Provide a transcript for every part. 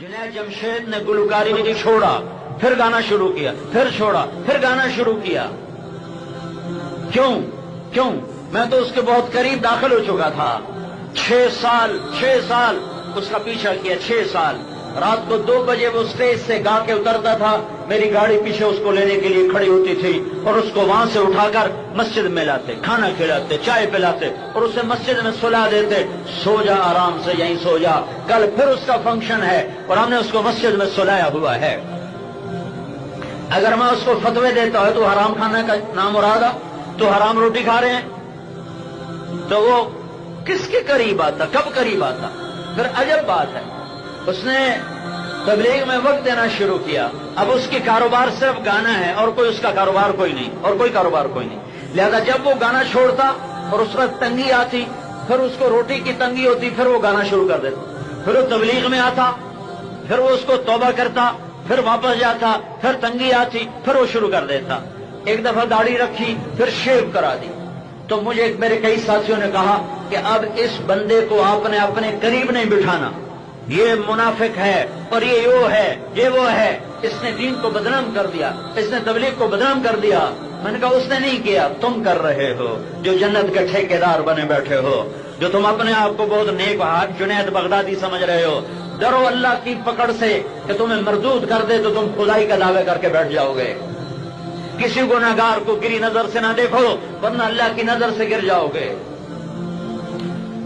जुनैद जमशेद ने गुलकारी नहीं छोड़ा, फिर गाना शुरू किया, फिर छोड़ा, फिर गाना शुरू किया। क्यों क्यों? मैं तो उसके बहुत करीब दाखिल हो चुका था। 6 साल उसका पीछा किया, 6 साल। रात को 2 बजे वो स्टेज से गा के उतरता था, मेरी गाड़ी पीछे उसको लेने के लिए खड़ी होती थी और उसको वहां से उठाकर मस्जिद में लाते, खाना खिलाते, चाय पिलाते और उसे मस्जिद में सुला देते। सो जा आराम से, यहीं सो जा, कल फिर उसका फंक्शन है। और हमने उसको मस्जिद में सुलाया हुआ है। अगर मैं उसको फतवे देता है तो हराम खाने का नाम मुरादा, तो हराम रोटी खा रहे हैं, तो वो किसके करीब आता, कब करीब आता? फिर अजब बात है, उसने तबलीग में वक्त देना शुरू किया। अब उसकी कारोबार सिर्फ गाना है और कोई उसका कारोबार कोई नहीं, और कोई कारोबार कोई नहीं। लिहाजा जब वो गाना छोड़ता और उस वक्त तंगी आती, फिर उसको रोटी की तंगी होती, फिर वो गाना शुरू कर देता। फिर वो तबलीग में आता, फिर वो उसको तौबा करता, फिर वापस जाता, फिर तंगी आती, फिर वो शुरू कर देता। एक दफा दाढ़ी रखी, फिर शेव करा दी। तो मुझे मेरे कई साथियों ने कहा कि अब इस बंदे को आपने अपने करीब नहीं बिठाना, ये मुनाफिक है और ये है, ये वो है, इसने दीन को बदनाम कर दिया, इसने तबलीग को बदनाम कर दिया। मैंने कहा उसने नहीं किया, तुम कर रहे हो, जो जन्नत के ठेकेदार बने बैठे हो, जो तुम अपने आप को बहुत नेक हाथ जुनैद बगदादी समझ रहे हो। डरो अल्लाह की पकड़ से कि तुम्हें मरदूद कर दे तो तुम खुदाई का दावे करके बैठ जाओगे। किसी गुनाहगार को गिरी नजर से ना देखो, वरना अल्लाह की नजर से गिर जाओगे।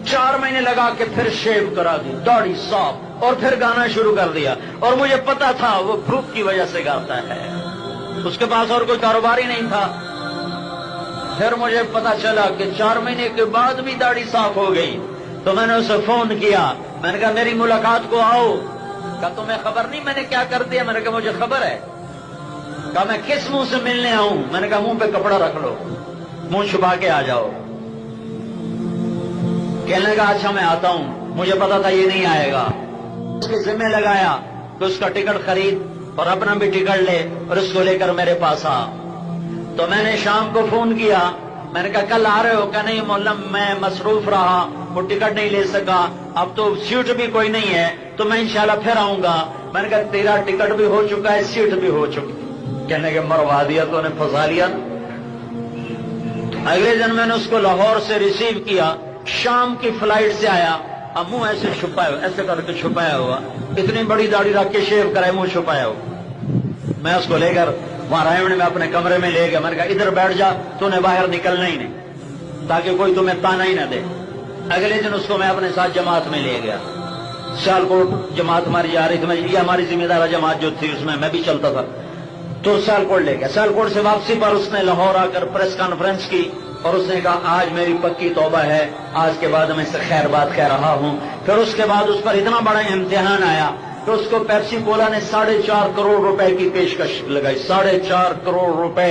4 महीने लगा के फिर शेव करा दी, दाढ़ी साफ, और फिर गाना शुरू कर दिया। और मुझे पता था वो भूख की वजह से गाता है, उसके पास और कोई कारोबार ही नहीं था। फिर मुझे पता चला कि 4 महीने के बाद भी दाढ़ी साफ हो गई। तो मैंने उसे फोन किया, मैंने कहा मेरी मुलाकात को आओ। कहा तुम्हें खबर नहीं मैंने क्या कर दिया? मैंने कहा मुझे खबर है। कहा मैं किस मुंह से मिलने आऊं? मैंने कहा मुंह पे कपड़ा रख लो, मुंह छुपा के आ जाओ। कहने लगा अच्छा मैं आता हूं, मुझे पता था ये नहीं आएगा। उसके जिम्मे लगाया कि उसका टिकट खरीद और अपना भी टिकट ले और उसको लेकर मेरे पास आ। तो मैंने शाम को फोन किया, मैंने कहा कल आ रहे हो? क्या नहीं मौलम मैं मसरूफ रहा, वो टिकट नहीं ले सका, अब तो सीट भी कोई नहीं है, तो मैं इंशाल्लाह फिर आऊंगा। मैंने कहा तेरा टिकट भी हो चुका है, सीट भी हो चुकी। कहने के मरवा दिया, तो उन्हें फंसा लिया। अगले दिन मैंने उसको लाहौर से रिसीव किया, शाम की फ्लाइट से आया। अब मुंह ऐसे छुपाया, ऐसे करके छुपाया हुआ, इतनी बड़ी दाढ़ी रख के शेव कराए, मुंह छुपाया हुआ। मैं उसको लेकर वहां रायगढ़ में अपने कमरे में ले गया। मैंने कहा इधर बैठ जा, तूने बाहर निकलना ही नहीं, ताकि कोई तुम्हें ताना ही ना दे। अगले दिन उसको मैं अपने साथ जमात में ले गया। सियालकोट जमात हमारी जा रही थी, ये हमारी जिम्मेदार जमात जो थी उसमें मैं भी चलता था, तो सियालकोट ले गया। सियालकोट से वापसी पर उसने लाहौर आकर प्रेस कॉन्फ्रेंस की और उसने कहा आज मेरी पक्की तौबा है, आज के बाद मैं इससे खैर बात कह रहा हूं। फिर उसके बाद उस पर इतना बड़ा इम्तिहान आया कि उसको पेप्सी कोला ने 4.5 करोड़ रुपए की पेशकश लगाई। 4.5 करोड़ रुपए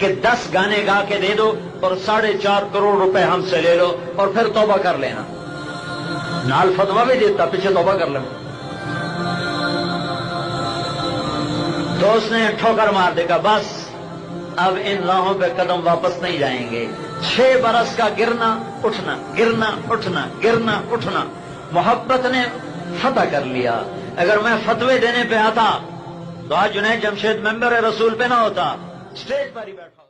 के 10 गाने गा के दे दो और 4.5 करोड़ रुपए हमसे ले लो और फिर तौबा कर लेना। नाल फतवा भी देता, पीछे तौबा कर लेना। तो उसने ठोकर मार देगा, बस अब इन राहों पे कदम वापस नहीं जाएंगे। 6 बरस का गिरना उठना, गिरना उठना, गिरना उठना, मोहब्बत ने फतह कर लिया। अगर मैं फतवे देने पे आता तो आज जुनैद जमशेद मेंबर रसूल पे ना होता, स्टेज पर ही बैठा।